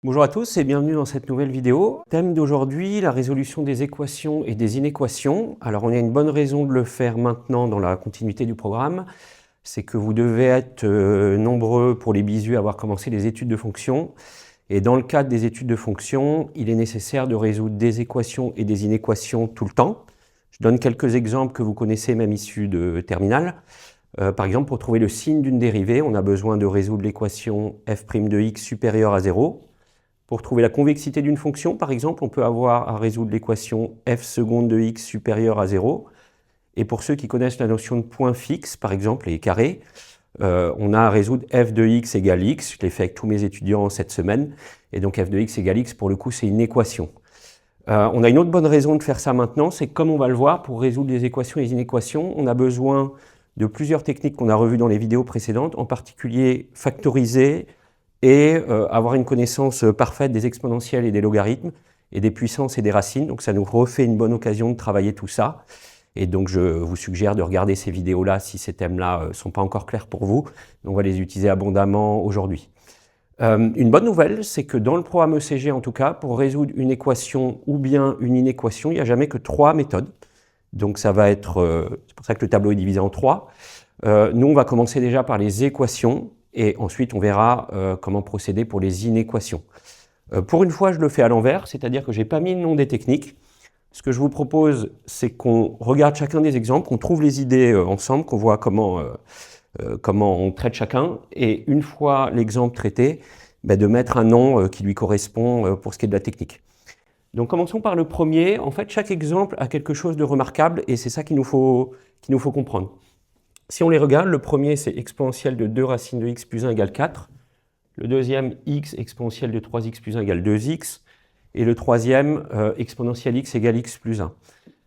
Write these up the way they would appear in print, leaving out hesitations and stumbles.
Bonjour à tous et bienvenue dans cette nouvelle vidéo. Thème d'aujourd'hui, la résolution des équations et des inéquations. Alors on a une bonne raison de le faire maintenant dans la continuité du programme, c'est que vous devez être nombreux pour les bisous à avoir commencé les études de fonctions. Et dans le cadre des études de fonctions, il est nécessaire de résoudre des équations et des inéquations tout le temps. Je donne quelques exemples que vous connaissez même issus de terminale. Par exemple, pour trouver le signe d'une dérivée, on a besoin de résoudre l'équation f' de x supérieure à 0. Pour trouver la convexité d'une fonction, par exemple, on peut avoir à résoudre l'équation f seconde de x supérieure à 0. Et pour ceux qui connaissent la notion de point fixe, par exemple, les carrés, on a à résoudre f de x égale x. Je l'ai fait avec tous mes étudiants cette semaine. Et donc f de x égale x, pour le coup, c'est une équation. On a une autre bonne raison de faire ça maintenant, c'est que comme on va le voir, pour résoudre les équations et les inéquations, on a besoin de plusieurs techniques qu'on a revues dans les vidéos précédentes, en particulier factoriser, et avoir une connaissance parfaite des exponentielles et des logarithmes, et des puissances et des racines. Donc ça nous refait une bonne occasion de travailler tout ça. Et donc je vous suggère de regarder ces vidéos-là si ces thèmes-là ne sont pas encore clairs pour vous. On va les utiliser abondamment aujourd'hui. Une bonne nouvelle, c'est que dans le programme ECG en tout cas, pour résoudre une équation ou bien une inéquation, il n'y a jamais que 3 méthodes. Donc ça va être, c'est pour ça que le tableau est divisé en 3. Nous on va commencer déjà par les équations, et ensuite on verra comment procéder pour les inéquations. Pour une fois, je le fais à l'envers, c'est-à-dire que je n'ai pas mis le nom des techniques. Ce que je vous propose, c'est qu'on regarde chacun des exemples, qu'on trouve les idées ensemble, qu'on voit comment on traite chacun, et une fois l'exemple traité, de mettre un nom qui lui correspond pour ce qui est de la technique. Donc commençons par le premier. En fait, chaque exemple a quelque chose de remarquable, et c'est ça qu'il nous faut comprendre. Si on les regarde, le premier, c'est exponentielle de 2 racines de x plus 1 égale 4. Le deuxième, x exponentielle de 3x plus 1 égale 2x. Et le troisième, exponentielle x égale x plus 1.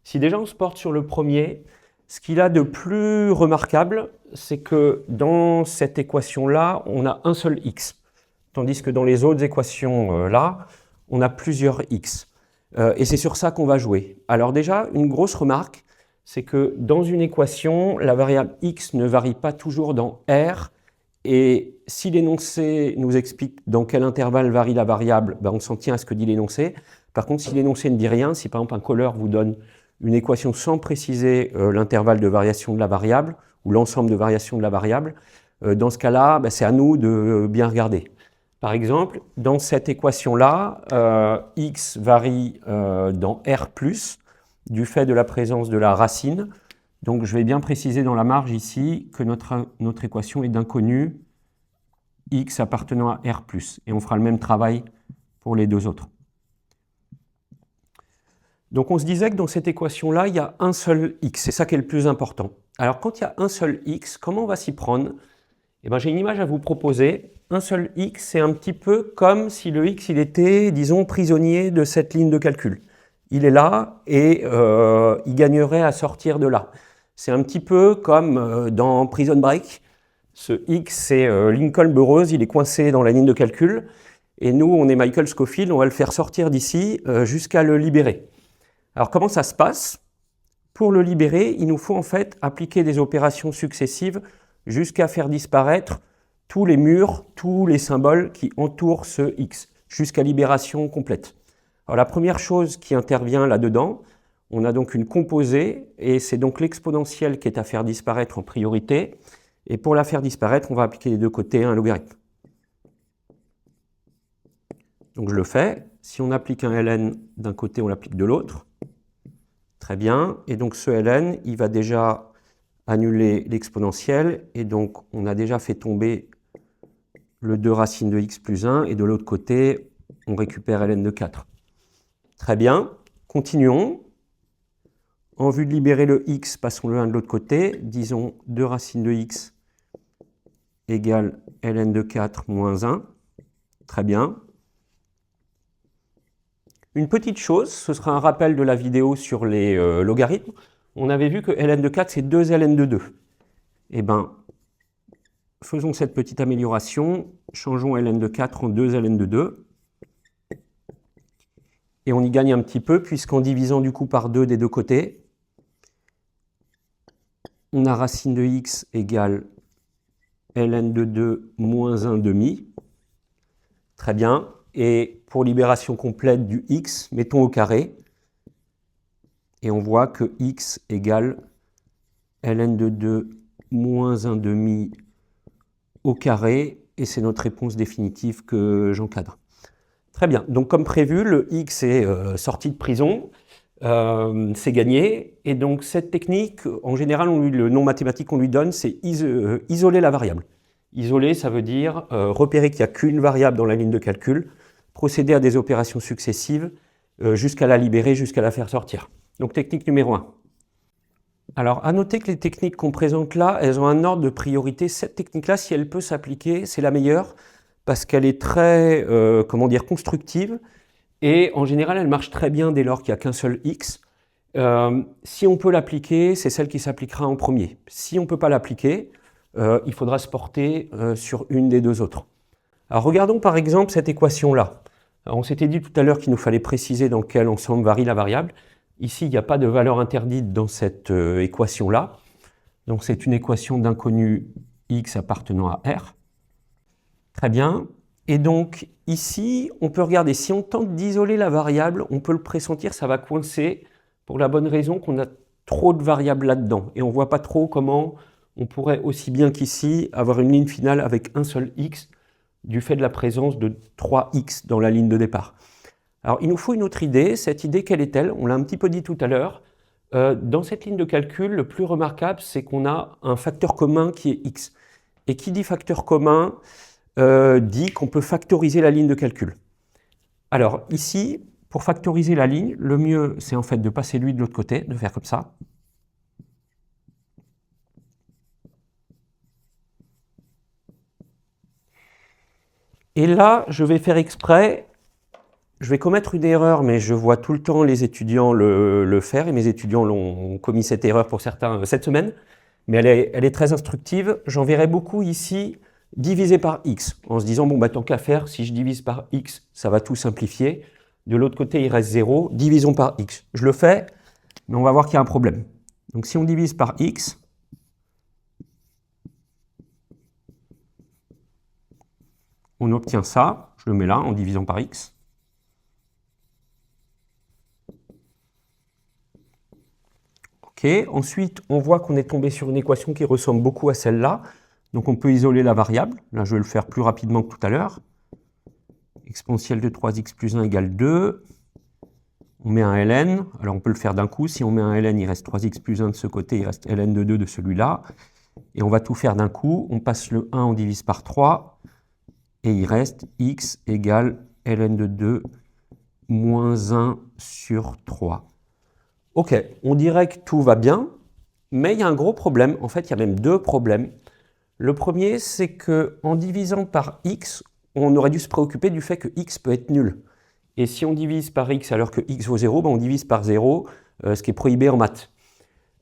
Si déjà on se porte sur le premier, ce qu'il a de plus remarquable, c'est que dans cette équation-là, on a un seul x. Tandis que dans les autres équations-là, on a plusieurs x. Et c'est sur ça qu'on va jouer. Alors déjà, une grosse remarque, c'est que dans une équation, la variable x ne varie pas toujours dans R, et si l'énoncé nous explique dans quel intervalle varie la variable, on s'en tient à ce que dit l'énoncé. Par contre, si l'énoncé ne dit rien, si par exemple un colleur vous donne une équation sans préciser l'intervalle de variation de la variable, ou l'ensemble de variations de la variable, dans ce cas-là, c'est à nous de bien regarder. Par exemple, dans cette équation-là, x varie dans R+, du fait de la présence de la racine. Donc je vais bien préciser dans la marge ici que notre équation est d'inconnu x appartenant à R+. Et on fera le même travail pour les deux autres. Donc on se disait que dans cette équation-là, il y a un seul x. C'est ça qui est le plus important. Alors quand il y a un seul x, comment on va s'y prendre? J'ai une image à vous proposer. Un seul x, c'est un petit peu comme si le x il était, disons, prisonnier de cette ligne de calcul. Il est là et il gagnerait à sortir de là. C'est un petit peu comme dans Prison Break. Ce x, c'est Lincoln Burroughs, il est coincé dans la ligne de calcul. Et nous, on est Michael Scofield, on va le faire sortir d'ici jusqu'à le libérer. Alors comment ça se passe? Pour le libérer, il nous faut en fait appliquer des opérations successives jusqu'à faire disparaître tous les murs, tous les symboles qui entourent ce x, jusqu'à libération complète. Alors la première chose qui intervient là-dedans, on a donc une composée, et c'est donc l'exponentielle qui est à faire disparaître en priorité. Et pour la faire disparaître, on va appliquer des deux côtés un logarithme. Donc je le fais. Si on applique un ln d'un côté, on l'applique de l'autre. Très bien. Et donc ce ln, il va déjà annuler l'exponentielle. Et donc on a déjà fait tomber le 2 racines de x plus 1. Et de l'autre côté, on récupère ln de 4. Très bien. Continuons. En vue de libérer le x, passons-le un de l'autre côté. Disons 2 racines de x égale ln de 4 moins 1. Très bien. Une petite chose, ce sera un rappel de la vidéo sur les logarithmes. On avait vu que ln de 4, c'est 2 ln de 2. Eh bien, faisons cette petite amélioration. Changeons ln de 4 en 2 ln de 2. Et on y gagne un petit peu, puisqu'en divisant du coup par 2 des deux côtés, on a racine de x égale ln de 2 moins 1 demi. Très bien. et pour libération complète du x, mettons au carré, et on voit que x égale ln de 2 moins 1 demi au carré, et c'est notre réponse définitive que j'encadre. Très bien, donc comme prévu, le x est sorti de prison, c'est gagné, et donc cette technique, en général, le nom mathématique qu'on lui donne, c'est isoler la variable. Isoler, ça veut dire repérer qu'il n'y a qu'une variable dans la ligne de calcul, procéder à des opérations successives jusqu'à la libérer, jusqu'à la faire sortir. Donc technique numéro 1. Alors, à noter que les techniques qu'on présente là, elles ont un ordre de priorité. Cette technique-là, si elle peut s'appliquer, c'est la meilleure, parce qu'elle est très, constructive, et en général, elle marche très bien dès lors qu'il n'y a qu'un seul x. Si on peut l'appliquer, c'est celle qui s'appliquera en premier. Si on ne peut pas l'appliquer, il faudra se porter sur une des deux autres. Alors, regardons par exemple cette équation-là. On s'était dit tout à l'heure qu'il nous fallait préciser dans quel ensemble varie la variable. Ici, il n'y a pas de valeur interdite dans cette équation-là. Donc, c'est une équation d'inconnu x appartenant à R. Très bien. Et donc, ici, on peut regarder, si on tente d'isoler la variable, on peut le pressentir, ça va coincer, pour la bonne raison qu'on a trop de variables là-dedans. Et on ne voit pas trop comment on pourrait, aussi bien qu'ici, avoir une ligne finale avec un seul x, du fait de la présence de 3x dans la ligne de départ. Alors, il nous faut une autre idée. Cette idée, quelle est-elle? On l'a un petit peu dit tout à l'heure. Dans cette ligne de calcul, le plus remarquable, c'est qu'on a un facteur commun qui est x. Et qui dit facteur commun dit qu'on peut factoriser la ligne de calcul. Alors, ici, pour factoriser la ligne, le mieux, c'est en fait de passer lui de l'autre côté, de faire comme ça. Et là, je vais faire exprès. Je vais commettre une erreur, mais je vois tout le temps les étudiants le faire, et mes étudiants ont commis cette erreur pour certains cette semaine, mais elle est très instructive. J'en verrai beaucoup ici divisé par x, en se disant, bon, bah, tant qu'à faire, si je divise par x, ça va tout simplifier. De l'autre côté, il reste 0, divisons par x. Je le fais, mais on va voir qu'il y a un problème. Donc si on divise par x, on obtient ça, je le mets là, en divisant par x. Ensuite, on voit qu'on est tombé sur une équation qui ressemble beaucoup à celle-là. Donc on peut isoler la variable. Là, je vais le faire plus rapidement que tout à l'heure. Exponentielle de 3x plus 1 égale 2. On met un ln. Alors on peut le faire d'un coup. Si on met un ln, il reste 3x plus 1 de ce côté, il reste ln de 2 de celui-là. Et on va tout faire d'un coup. On passe le 1, on divise par 3. Et il reste x égale ln de 2 moins 1 sur 3. Ok, on dirait que tout va bien, mais il y a un gros problème. En fait, il y a même deux problèmes. Le premier, c'est qu'en divisant par x, on aurait dû se préoccuper du fait que x peut être nul. Et si on divise par x alors que x vaut 0, ben on divise par 0, ce qui est prohibé en maths.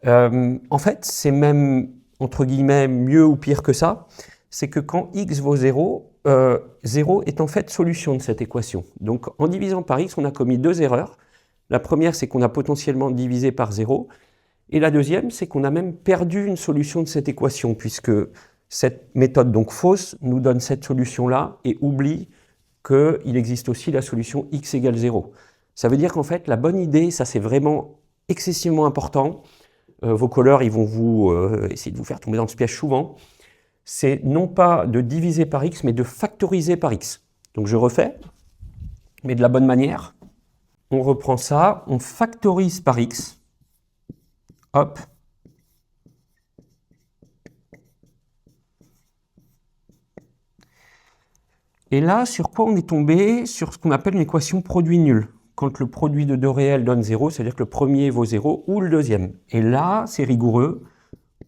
En fait, c'est même, entre guillemets, mieux ou pire que ça. C'est que quand x vaut 0, 0 est en fait solution de cette équation. Donc, en divisant par x, on a commis deux erreurs. La première, c'est qu'on a potentiellement divisé par 0. Et la deuxième, c'est qu'on a même perdu une solution de cette équation, puisque cette méthode donc fausse nous donne cette solution-là et oublie qu'il existe aussi la solution x égale 0. Ça veut dire qu'en fait, la bonne idée, ça c'est vraiment excessivement important, vos colleurs ils vont vous essayer de vous faire tomber dans ce piège souvent, c'est non pas de diviser par x, mais de factoriser par x. Donc je refais, mais de la bonne manière. On reprend ça, on factorise par x, hop, et là, sur quoi on est tombé? Sur ce qu'on appelle une équation produit nul. Quand le produit de deux réels donne 0, c'est-à-dire que le premier vaut 0 ou le deuxième. Et là, c'est rigoureux,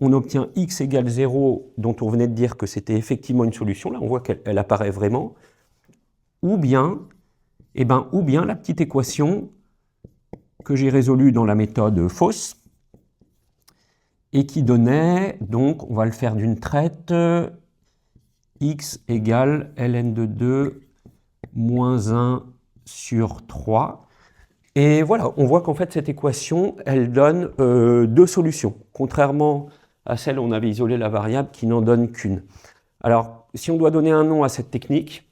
on obtient x égale 0, dont on venait de dire que c'était effectivement une solution, là on voit qu'elle apparaît vraiment, ou bien la petite équation que j'ai résolue dans la méthode fausse, et qui donnait, donc on va le faire d'une traite, x égale ln de 2 moins 1 sur 3. Et voilà, on voit qu'en fait cette équation, elle donne deux solutions, contrairement à celle où on avait isolé la variable qui n'en donne qu'une. Alors, si on doit donner un nom à cette technique,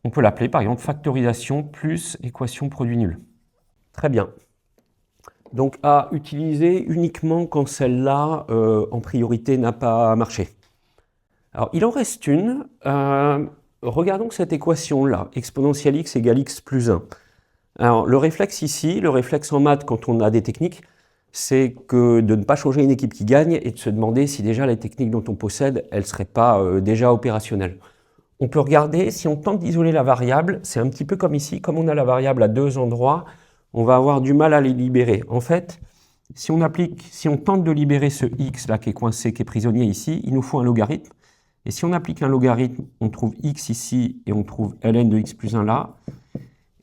On peut l'appeler par exemple factorisation plus équation produit nul. Très bien. Donc à utiliser uniquement quand celle-là, en priorité, n'a pas marché. Alors il en reste une. Regardons cette équation-là, exponentielle x égale x plus 1. Alors le réflexe ici, le réflexe en maths quand on a des techniques, c'est que de ne pas changer une équipe qui gagne et de se demander si déjà les techniques dont on possède, elles ne seraient pas déjà opérationnelles. On peut regarder, si on tente d'isoler la variable, c'est un petit peu comme ici, comme on a la variable à deux endroits, on va avoir du mal à les libérer. En fait, si on tente de libérer ce x là qui est coincé, qui est prisonnier ici, il nous faut un logarithme. Et si on applique un logarithme, on trouve x ici et on trouve ln de x plus 1 là.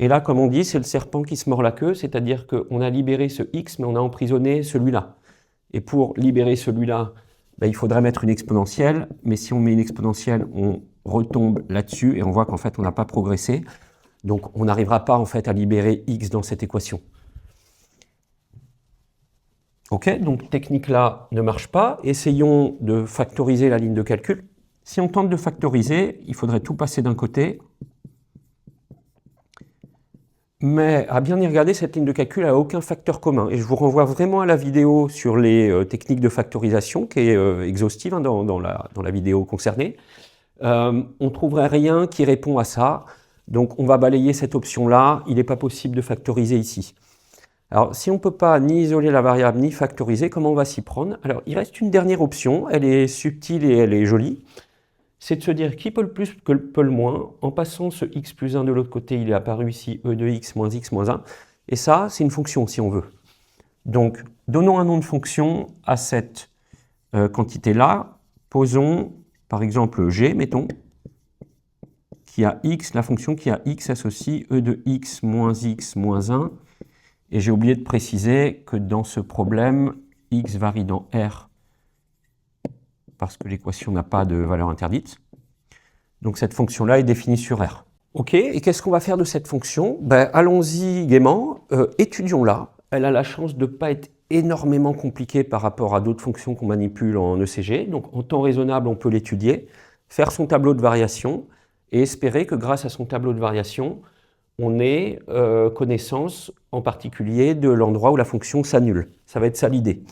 Et là, comme on dit, c'est le serpent qui se mord la queue, c'est-à-dire qu'on a libéré ce x, mais on a emprisonné celui-là. Et pour libérer celui-là, ben, il faudrait mettre une exponentielle, mais si on met une exponentielle, on retombe là-dessus et on voit qu'en fait, on n'a pas progressé. Donc, on n'arrivera pas en fait à libérer x dans cette équation. Ok, donc technique-là ne marche pas. Essayons de factoriser la ligne de calcul. Si on tente de factoriser, il faudrait tout passer d'un côté. Mais à bien y regarder, cette ligne de calcul n'a aucun facteur commun. Et je vous renvoie vraiment à la vidéo sur les techniques de factorisation, qui est exhaustive hein, dans la vidéo concernée. On ne trouverait rien qui répond à ça. Donc on va balayer cette option-là. Il n'est pas possible de factoriser ici. Alors si on ne peut pas ni isoler la variable, ni factoriser, comment on va s'y prendre? Alors il reste une dernière option. Elle est subtile et elle est jolie. C'est de se dire qui peut le plus, que peut le moins. En passant ce x plus 1 de l'autre côté, il est apparu ici e de x moins 1. Et ça, c'est une fonction si on veut. Donc, donnons un nom de fonction à cette quantité-là. Posons, par exemple, g, mettons, qui a x, la fonction qui a x associe e de x moins 1. Et j'ai oublié de préciser que dans ce problème, x varie dans R parce que l'équation n'a pas de valeur interdite. Donc cette fonction-là est définie sur R. Ok, et qu'est-ce qu'on va faire de cette fonction? Ben, allons-y gaiement, étudions-la. Elle a la chance de ne pas être énormément compliquée par rapport à d'autres fonctions qu'on manipule en ECG. Donc en temps raisonnable, on peut l'étudier, faire son tableau de variation et espérer que grâce à son tableau de variation, on ait connaissance en particulier de l'endroit où la fonction s'annule. Ça va être ça l'idée.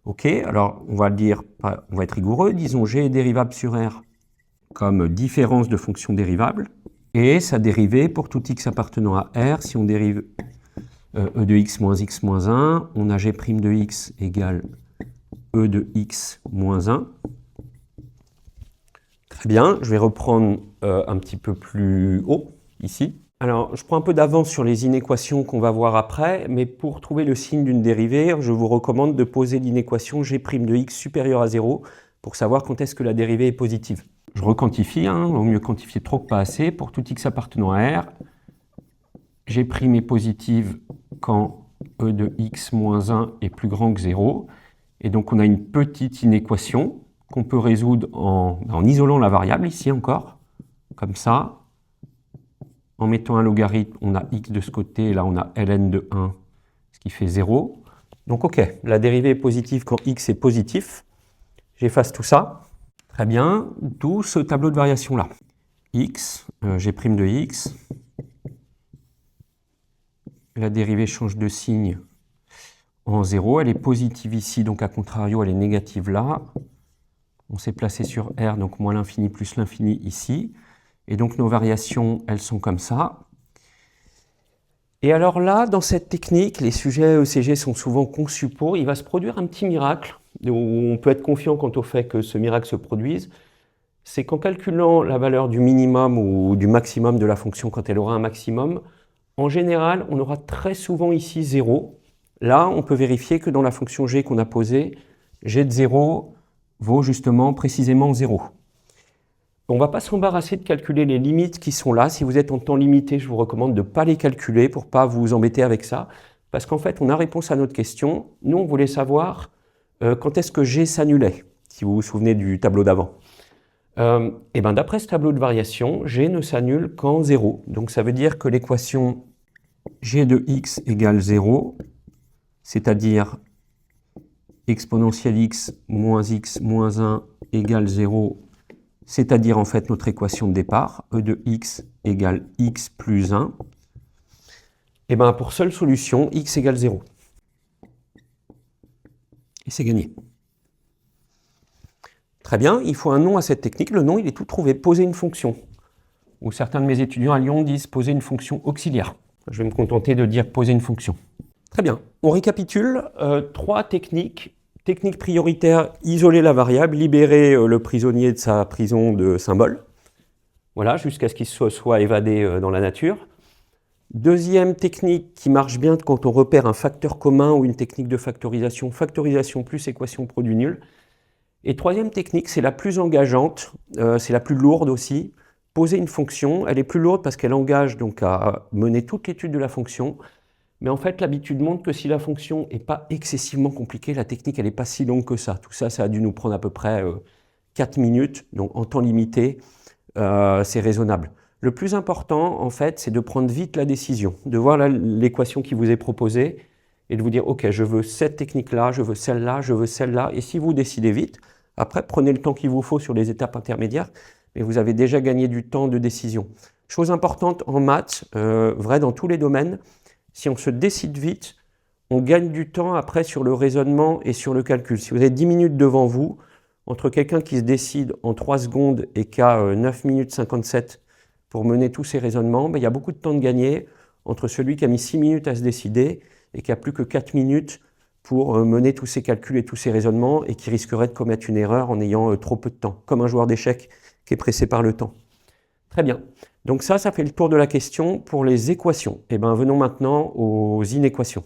Ok, alors on va être rigoureux, disons g est dérivable sur R comme différence de fonction dérivable, et sa dérivée pour tout x appartenant à R, si on dérive e de x moins 1, on a g' de x égale e de x moins 1. Très bien, je vais reprendre un petit peu plus haut, ici. Alors, je prends un peu d'avance sur les inéquations qu'on va voir après, mais pour trouver le signe d'une dérivée, je vous recommande de poser l'inéquation g' de x supérieure à 0 pour savoir quand est-ce que la dérivée est positive. Je requantifie, hein, vaut mieux quantifier trop que pas assez. Pour tout x appartenant à R, g' est positive quand e de x moins 1 est plus grand que 0. Et donc on a une petite inéquation qu'on peut résoudre en isolant la variable, ici encore, comme ça. En mettant un logarithme, on a x de ce côté, et là on a ln de 1, ce qui fait 0. Donc ok, la dérivée est positive quand x est positif. J'efface tout ça. Très bien, d'où ce tableau de variation-là. X, g' de x. La dérivée change de signe en 0. Elle est positive ici, donc à contrario, elle est négative là. On s'est placé sur R, donc moins l'infini plus l'infini ici. Et donc nos variations, elles sont comme ça. Et alors là, dans cette technique, les sujets ECG sont souvent conçus pour, il va se produire un petit miracle, où on peut être confiant quant au fait que ce miracle se produise. C'est qu'en calculant la valeur du minimum ou du maximum de la fonction quand elle aura un maximum, en général, on aura très souvent ici 0. Là, on peut vérifier que dans la fonction g qu'on a posée, g de 0 vaut justement précisément 0. On ne va pas s'embarrasser de calculer les limites qui sont là. Si vous êtes en temps limité, je vous recommande de ne pas les calculer pour ne pas vous embêter avec ça. Parce qu'en fait, on a réponse à notre question. Nous, on voulait savoir quand est-ce que G s'annulait, si vous vous souvenez du tableau d'avant. Et bien, d'après ce tableau de variation, G ne s'annule qu'en 0. Donc ça veut dire que l'équation G de x égale 0, c'est-à-dire exponentielle x moins 1 égale 0, c'est-à-dire en fait notre équation de départ, e de x égale x plus 1, et bien pour seule solution, x égale 0. Et c'est gagné. Très bien, il faut un nom à cette technique. Le nom, il est tout trouvé. Poser une fonction. Ou certains de mes étudiants à Lyon disent poser une fonction auxiliaire. Je vais me contenter de dire poser une fonction. Très bien. On récapitule. 3 techniques. Technique prioritaire, isoler la variable, libérer le prisonnier de sa prison de symboles. Voilà, jusqu'à ce qu'il soit évadé dans la nature. Deuxième technique qui marche bien quand on repère un facteur commun ou une technique de factorisation, factorisation plus équation produit nul. Et troisième technique, c'est la plus engageante, c'est la plus lourde aussi. Poser une fonction, elle est plus lourde parce qu'elle engage donc à mener toute l'étude de la fonction. Mais en fait, l'habitude montre que si la fonction n'est pas excessivement compliquée, la technique, elle n'est pas si longue que ça. Tout ça, ça a dû nous prendre à peu près 4 minutes, donc en temps limité, c'est raisonnable. Le plus important, en fait, c'est de prendre vite la décision, de voir l'équation qui vous est proposée et de vous dire, OK, je veux cette technique-là, je veux celle-là, je veux celle-là. Et si vous décidez vite, après, prenez le temps qu'il vous faut sur les étapes intermédiaires, mais vous avez déjà gagné du temps de décision. Chose importante en maths, vrai dans tous les domaines, si on se décide vite, on gagne du temps après sur le raisonnement et sur le calcul. Si vous avez 10 minutes devant vous, entre quelqu'un qui se décide en 3 secondes et qui a 9 minutes 57 pour mener tous ces raisonnements, ben, il y a beaucoup de temps de gagner entre celui qui a mis 6 minutes à se décider et qui n'a plus que 4 minutes pour mener tous ces calculs et tous ces raisonnements et qui risquerait de commettre une erreur en ayant trop peu de temps, comme un joueur d'échecs qui est pressé par le temps. Très bien. Donc ça fait le tour de la question pour les équations. Et bien venons maintenant aux inéquations.